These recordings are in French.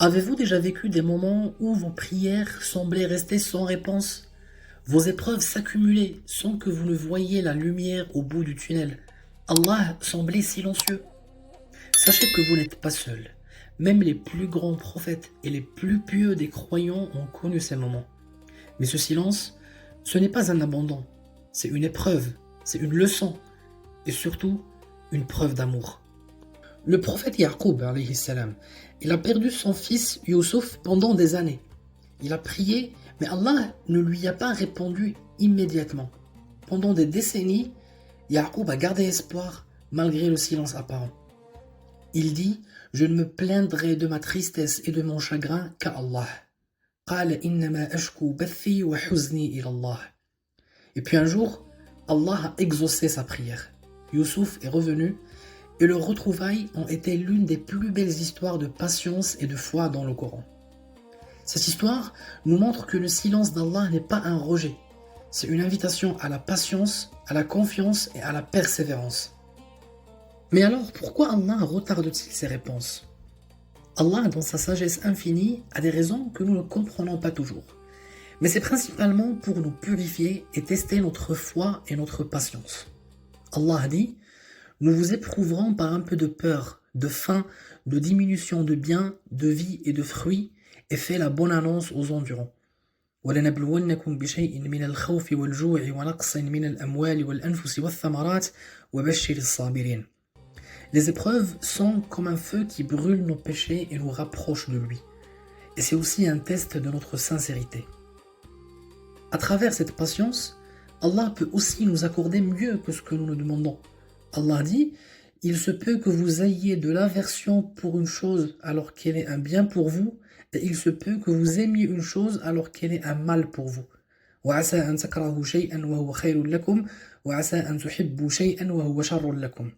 Avez-vous déjà vécu des moments où vos prières semblaient rester sans réponse? Vos épreuves s'accumulaient sans que vous ne voyiez la lumière au bout du tunnel. Allah semblait silencieux. Sachez que vous n'êtes pas seul. Même les plus grands prophètes et les plus pieux des croyants ont connu ces moments. Mais ce silence, ce n'est pas un abandon. C'est une épreuve, c'est une leçon et surtout une preuve d'amour. Le prophète Yaqub, alayhi salam, il a perdu son fils Youssouf pendant des années. Il a prié, mais Allah ne lui a pas répondu immédiatement. Pendant des décennies, Yaqub a gardé espoir malgré le silence apparent. Il dit: je ne me plaindrai de ma tristesse et de mon chagrin qu'à Allah. قال إنما أشكو بثي وحزني إلى الله. Et puis un jour, Allah a exaucé sa prière. Youssouf est revenu et leurs retrouvailles ont été l'une des plus belles histoires de patience et de foi dans le Coran. Cette histoire nous montre que le silence d'Allah n'est pas un rejet, c'est une invitation à la patience, à la confiance et à la persévérance. Mais alors, pourquoi Allah retarde-t-il ses réponses? Allah, dans sa sagesse infinie, a des raisons que nous ne comprenons pas toujours. Mais c'est principalement pour nous purifier et tester notre foi et notre patience. Allah dit: nous vous éprouverons par un peu de peur, de faim, de diminution de biens, de vie et de fruits, et fait la bonne annonce aux endurants. وَلَنَبْلُوَنَّكُمْ بِشَيْءٍ مِنَ الْخَوْفِ وَالْجُوعِ وَنَقْصٍ مِنَ الْأَمْوَالِ وَالْأَنْفُسِ وَالثَّمَرَاتِ وَبَشِّرِ الصَّابِرِينَ. Les épreuves sont comme un feu qui brûle nos péchés et nous rapproche de lui. Et c'est aussi un test de notre sincérité. À travers cette patience, Allah peut aussi nous accorder mieux que ce que nous nous demandons. Allah dit: il se peut que vous ayez de l'aversion pour une chose alors qu'elle est un bien pour vous, et il se peut que vous aimiez une chose alors qu'elle est un mal pour vous. وَعَسَىٰ أَن تَكْرَهُوا شَيْئًا وَهُوَ خَيْرٌ لَكُمْ وَعَسَىٰ أَن تُحِبُّوا شَيْئًا وَهُوَ شَرٌّ لَكُمْ.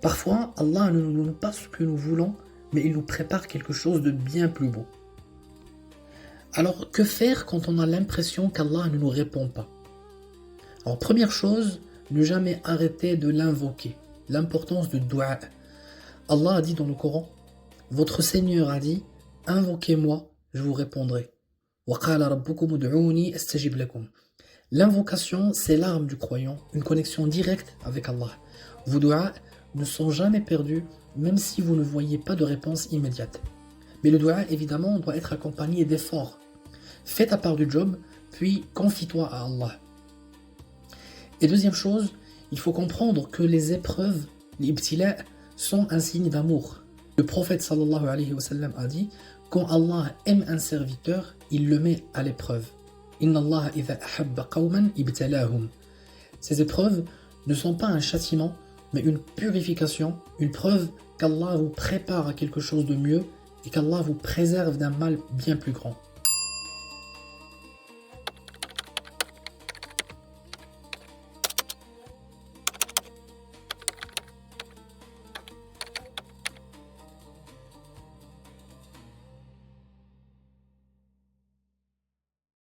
Parfois, Allah ne nous donne pas ce que nous voulons, mais il nous prépare quelque chose de bien plus beau. Alors, que faire quand on a l'impression qu'Allah ne nous répond pas? Alors, première chose, ne jamais arrêter de l'invoquer. L'importance du dua. Allah a dit dans le Coran: votre Seigneur a dit: invoquez-moi, je vous répondrai. وَقَالَ رَبُّكُمُ ادْعُونِي أَسْتَجِبْ لَكُمْ. L'invocation, c'est l'arme du croyant, une connexion directe avec Allah. Vos doigts ne sont jamais perdus, même si vous ne voyez pas de réponse immédiate. Mais le dua, évidemment, doit être accompagné d'efforts. Fais ta part du job, puis confie-toi à Allah. Et deuxième chose, il faut comprendre que les épreuves, les ibtila, sont un signe d'amour. Le prophète sallallahu alayhi wa sallam a dit: quand Allah aime un serviteur, il le met à l'épreuve. Inna Allah idha ahabba qawman ibtalahum. Ces épreuves ne sont pas un châtiment, mais une purification, une preuve qu'Allah vous prépare à quelque chose de mieux et qu'Allah vous préserve d'un mal bien plus grand.